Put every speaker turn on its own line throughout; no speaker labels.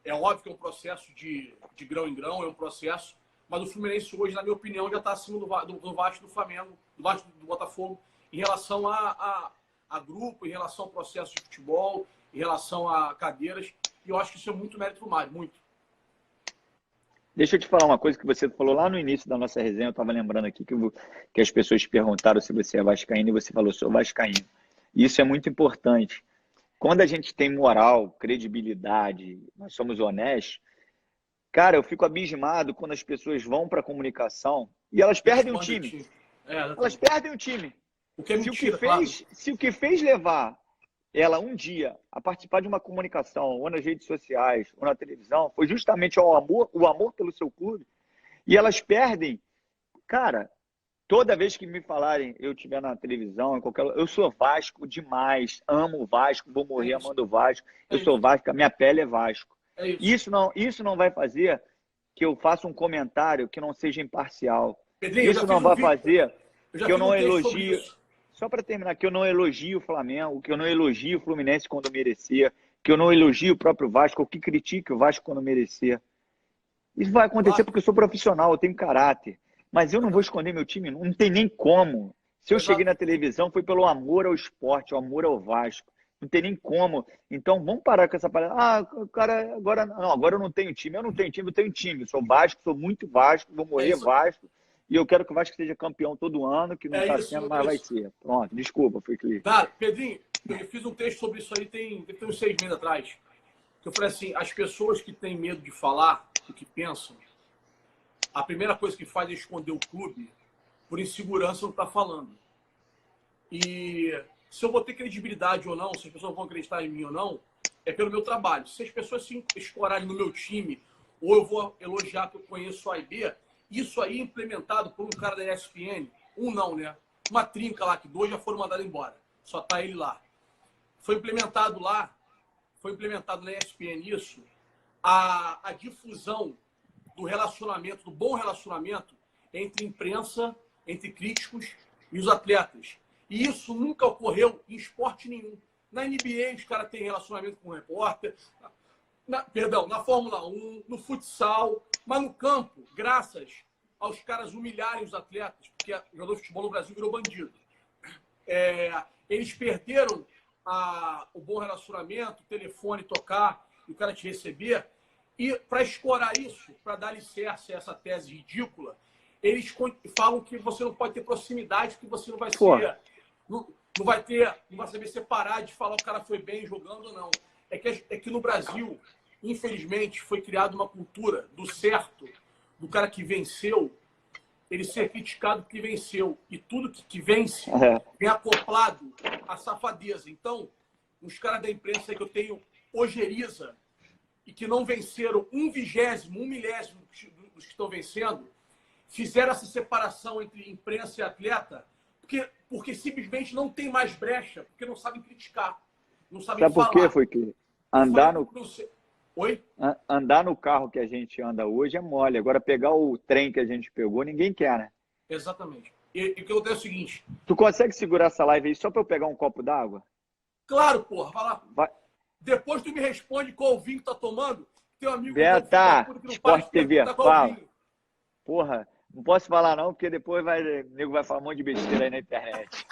É óbvio que é um processo de grão em grão, é um processo, mas o Fluminense hoje, na minha opinião, já está acima do Vasco, do Flamengo, do Vasco, do Botafogo, em relação a grupo, em relação ao processo de futebol, em relação a cadeiras. E eu acho que isso é muito mérito do Mário, muito.
Deixa eu te falar uma coisa que você falou lá no início da nossa resenha, eu estava lembrando aqui que as pessoas perguntaram se você é vascaíno e você falou, sou vascaíno. Isso é muito importante. Quando a gente tem moral, credibilidade, nós somos honestos, cara, eu fico abismado quando as pessoas vão para a comunicação e elas perdem o time. Elas perdem o time.
O que é mentira, claro.
Se o que fez levar ela um dia a participar de uma comunicação, ou nas redes sociais, ou na televisão, foi justamente o amor pelo seu clube, e elas perdem, cara, toda vez que me falarem, eu estiver na televisão, em qualquer lugar, eu sou Vasco demais, amo o Vasco, vou morrer amando o Vasco, eu sou Vasco, a minha pele é Vasco. Isso não vai fazer que eu faça um comentário que não seja imparcial.
Pedrinho,
isso não vai fazer que eu não elogie... Só para terminar, que eu não elogio o Flamengo, que eu não elogio o Fluminense quando merecer, que eu não elogio o próprio Vasco, ou que critique o Vasco quando merecer. Isso vai acontecer porque eu sou profissional, eu tenho caráter. Mas eu não vou esconder meu time, não tem nem como. Se eu cheguei na televisão, foi pelo amor ao esporte, o amor ao Vasco. Não tem nem como. Então, vamos parar com essa parada. Ah, cara, agora eu não tenho time. Eu não tenho time, eu tenho time. Eu sou Vasco, sou muito Vasco, vou morrer Vasco. E eu quero que o Vasco seja campeão todo ano, que não está sendo, mas vai ser. Pronto, desculpa, foi clique.
Tá, Pedrinho, eu fiz um texto sobre isso aí tem uns 6 meses atrás. Que eu falei assim, as pessoas que têm medo de falar o que pensam, a primeira coisa que faz é esconder o clube por insegurança não estar falando. E se eu vou ter credibilidade ou não, se as pessoas vão acreditar em mim ou não, é pelo meu trabalho. Se as pessoas se escorarem no meu time, ou eu vou elogiar que eu conheço A e B, isso aí implementado por um cara da ESPN, uma trinca lá, que 2 já foram mandados embora. Só tá ele lá. Foi implementado lá, foi implementado na ESPN isso, a difusão do relacionamento, do bom relacionamento entre imprensa, entre críticos e os atletas. E isso nunca ocorreu em esporte nenhum. Na NBA, os caras têm relacionamento com o repórter, na Fórmula 1, no futsal, mas no campo, graças aos caras humilharem os atletas, porque o jogador de futebol no Brasil virou bandido. Eles perderam o bom relacionamento, o telefone tocar, o cara te receber. E para escorar isso, para dar alicerce a essa tese ridícula, eles falam que você não pode ter proximidade, que você não vai ser... Não vai saber separar de falar o cara foi bem jogando ou não. É que no Brasil, infelizmente, foi criada uma cultura do certo, do cara que venceu, ele ser criticado porque venceu. E tudo que vence vem acoplado à safadeza. Então, os caras da imprensa que eu tenho ojeriza e que não venceram 1/20, 1/1000 dos que estão vencendo, fizeram essa separação entre imprensa e atleta porque simplesmente não tem mais brecha, porque não sabem criticar, não sabem falar.
Sabe por quê? Foi que
Oi?
Andar no carro que a gente anda hoje é mole. Agora, pegar o trem que a gente pegou, ninguém quer, né?
Exatamente. E o que eu tenho é o seguinte...
Tu consegue segurar essa live aí só para eu pegar um copo d'água?
Claro, porra. Vai lá.
Vai.
Depois tu me responde qual vinho tá tomando. Teu amigo...
Sport TV, fala. Porra, não posso falar não, porque depois o nego vai falar um monte de besteira aí na internet.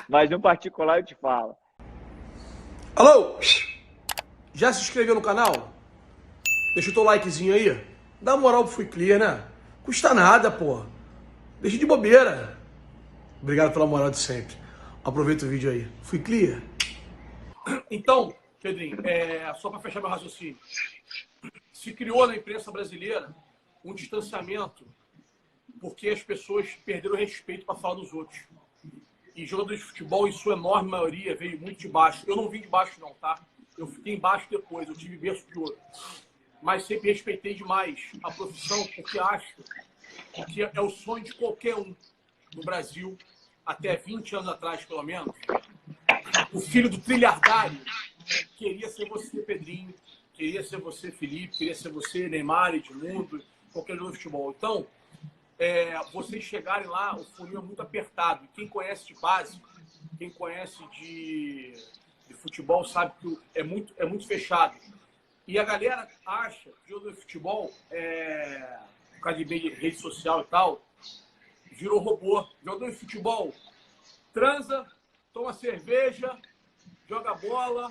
Mas no particular eu te falo.
Alô? Já se inscreveu no canal? Deixa o teu likezinho aí. Dá moral pro Fui Clear, né? Custa nada, porra. Deixa de bobeira. Obrigado pela moral de sempre. Aproveita o vídeo aí. Fui Clear. Então, Pedrinho, só para fechar meu raciocínio. Se criou na imprensa brasileira um distanciamento porque as pessoas perderam o respeito para falar dos outros. E jogadores de futebol, em sua enorme maioria, veio muito de baixo. Eu não vim de baixo não, tá? Eu fiquei embaixo depois, eu tive berço de ouro. Mas sempre respeitei demais a profissão, porque acho que é o sonho de qualquer um no Brasil, até 20 anos atrás, pelo menos. O filho do trilhardário queria ser você, Pedrinho, queria ser você, Felipe, queria ser você, Neymar, Edmundo, qualquer jogador de futebol. Então, vocês chegarem lá, o funil é muito apertado. E quem conhece de base, quem conhece de futebol, sabe que é muito fechado. E a galera acha que jogador de futebol, por causa de rede social e tal, virou robô. Jogador de futebol transa, toma cerveja, joga bola,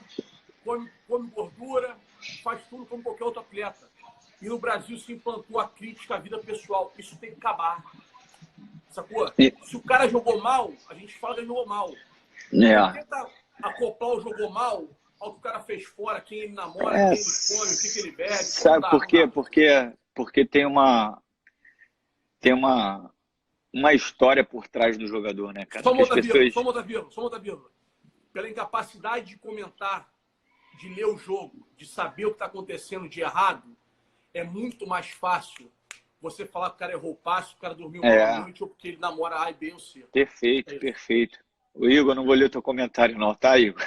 come gordura, faz tudo como qualquer outro atleta. E no Brasil se implantou a crítica à vida pessoal. Isso tem que acabar. Sacou? Se o cara jogou mal, a gente fala que ele jogou mal. Não tenta acoplar o jogou mal ao que o cara fez fora, quem ele namora, quem ele come, o que ele bebe.
Sabe por quê? Porque tem uma história por trás do jogador, né, cara?
Só uma outra vírgula. Pela incapacidade de comentar, de ler o jogo, de saber o que está acontecendo de errado, é muito mais fácil você falar que o cara errou o passe, o cara dormiu mal à noite, ou porque ele namora A, B ou C.
Perfeito, perfeito. O Igor, não vou ler o teu comentário não, tá, Igor?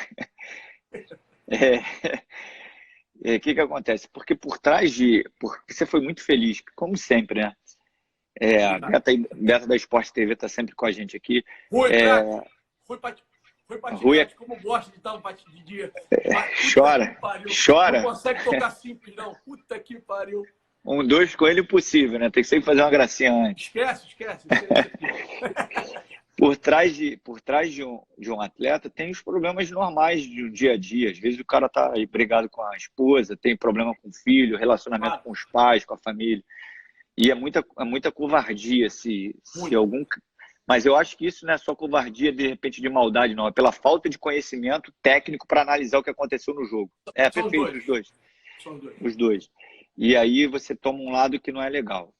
O que acontece? Porque por trás porque você foi muito feliz, como sempre, né? A Beta da Sport TV está sempre com a gente aqui.
Rui, Rui, como gosta de estar no bate de dia.
Chora.
Não consegue tocar simples, não. Puta que pariu.
2 com ele impossível, né? Tem que sempre fazer uma gracinha antes.
Esquece.
Por trás de um atleta tem os problemas normais do dia a dia. Às vezes o cara tá aí brigado com a esposa, tem problema com o filho, relacionamento com os pais, com a família. E é muita covardia se algum... Mas eu acho que isso não é só covardia, de repente, de maldade, não. É pela falta de conhecimento técnico para analisar o que aconteceu no jogo. Perfeito, os dois. Os dois. E aí você toma um lado que não é legal.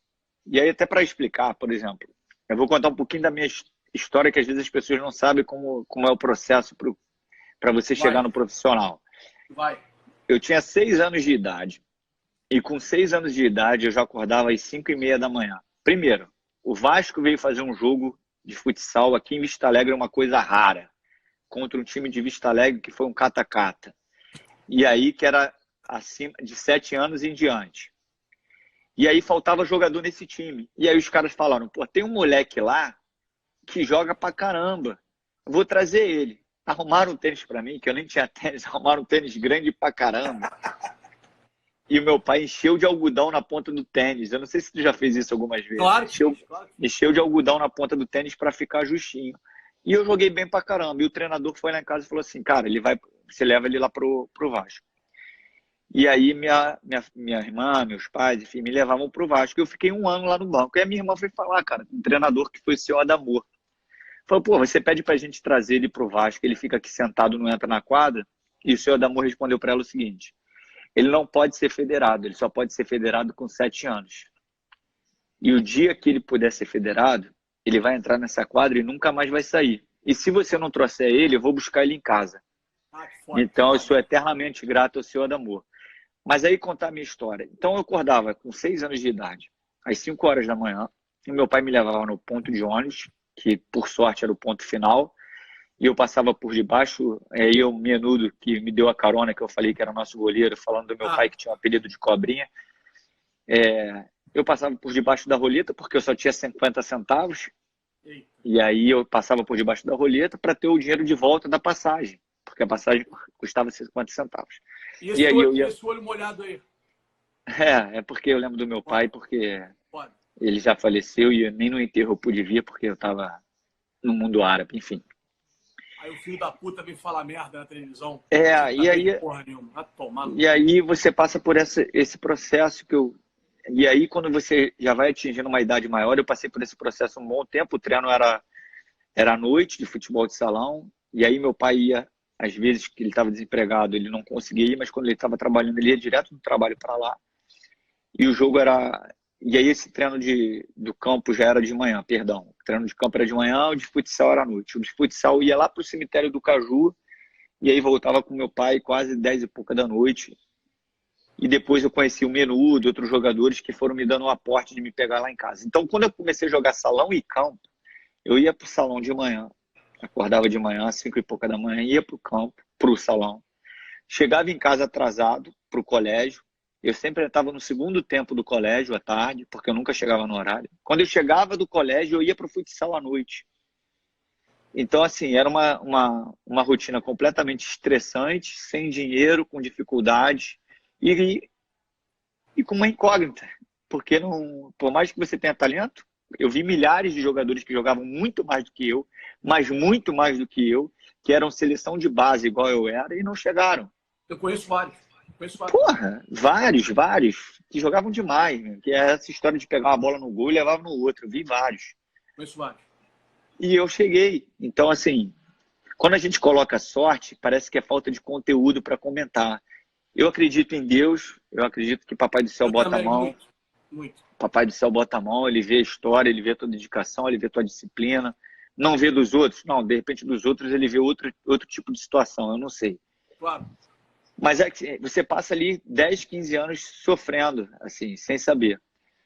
E aí, até para explicar, por exemplo, eu vou contar um pouquinho da minha história, que às vezes as pessoas não sabem como é o processo para você chegar no profissional. Eu tinha 6 anos de idade. E com 6 anos de idade, eu já acordava às 5h30 da manhã. Primeiro, o Vasco veio fazer um jogo de futsal aqui em Vista Alegre, uma coisa rara, contra um time de Vista Alegre que foi um cata-cata. E aí que era acima de 7 anos em diante. E aí faltava jogador nesse time. E aí os caras falaram, pô, tem um moleque lá que joga pra caramba. Eu vou trazer ele. Arrumaram um tênis pra mim, que eu nem tinha tênis, arrumaram um tênis grande pra caramba. E o meu pai encheu de algodão na ponta do tênis. Eu não sei se tu já fez isso algumas vezes.
Claro.
Encheu de algodão na ponta do tênis para ficar justinho. E eu joguei bem pra caramba. E o treinador foi lá em casa e falou assim, cara, você leva ele lá pro Vasco. E aí minha irmã, meus pais, enfim, me levavam pro Vasco. Eu fiquei 1 ano lá no banco. E a minha irmã foi falar, cara, com um treinador que foi o seu Adamor. Falou, pô, você pede pra gente trazer ele pro Vasco, ele fica aqui sentado, não entra na quadra? E o seu Adamor respondeu para ela o seguinte: ele não pode ser federado, ele só pode ser federado com 7 anos. E o dia que ele puder ser federado, ele vai entrar nessa quadra e nunca mais vai sair. E se você não trouxer ele, eu vou buscar ele em casa. Então, eu sou eternamente grato ao Senhor Adamor. Mas aí, contar a minha história. Então, eu acordava com 6 anos de idade, às 5 horas da manhã, e meu pai me levava no ponto de ônibus, que, por sorte, era o ponto final, e eu passava por debaixo, aí o Menudo, que me deu a carona, que eu falei que era o nosso goleiro, falando do meu pai, que tinha um apelido de cobrinha, eu passava por debaixo da roleta, porque eu só tinha 50 centavos, e aí eu passava por debaixo da roleta para ter o dinheiro de volta da passagem, porque a passagem custava 50 centavos.
E esse olho molhado aí?
É porque eu lembro do meu pai, porque ele já faleceu e nem no enterro eu pude vir, porque eu estava no mundo árabe, enfim.
Aí o filho da puta vem falar merda na televisão.
E aí você passa por esse processo E aí quando você já vai atingindo uma idade maior, eu passei por esse processo um bom tempo. O treino era à noite, de futebol de salão. E aí meu pai ia, às vezes que ele estava desempregado, ele não conseguia ir, mas quando ele estava trabalhando, ele ia direto do trabalho para lá. E o jogo era... E aí esse treino do campo já era de manhã, perdão. O treino de campo era de manhã, o de futsal era à noite. O de futsal ia lá para o cemitério do Caju, e aí voltava com meu pai quase 10 e pouca da noite. E depois eu conheci o Menudo, outros jogadores que foram me dando um aporte de me pegar lá em casa. Então, quando eu comecei a jogar salão e campo, eu ia para o salão de manhã. Acordava de manhã, às 5 e pouca da manhã, ia para o campo, para o salão. Chegava em casa atrasado para o colégio. Eu sempre estava no segundo tempo do colégio, à tarde, porque eu nunca chegava no horário. Quando eu chegava do colégio, eu ia para o futsal à noite. Então, assim, era uma rotina completamente estressante, sem dinheiro, com dificuldade. E, e com uma incógnita, porque não, por mais que você tenha talento, eu vi milhares de jogadores que jogavam muito mais do que eu, mas muito mais do que eu, que eram seleção de base igual eu era e não chegaram.
Eu conheço vários. Conheço vários.
Porra, vários, que jogavam demais, né? Que é essa história de pegar uma bola no gol e levar no outro. Eu vi vários.
Conheço vários.
E eu cheguei. Então, assim, quando a gente coloca sorte, parece que é falta de conteúdo para comentar. Eu acredito em Deus, eu acredito que Papai do Céu
Eu
bota a
também,
mão.
muito. Muito.
Papai do Céu bota a mão, ele vê a história, ele vê a tua dedicação, ele vê a tua disciplina. Não vê dos outros? Não, de repente dos outros ele vê outro tipo de situação, eu não sei.
Claro.
Mas é que você passa ali 10, 15 anos sofrendo, assim, sem saber.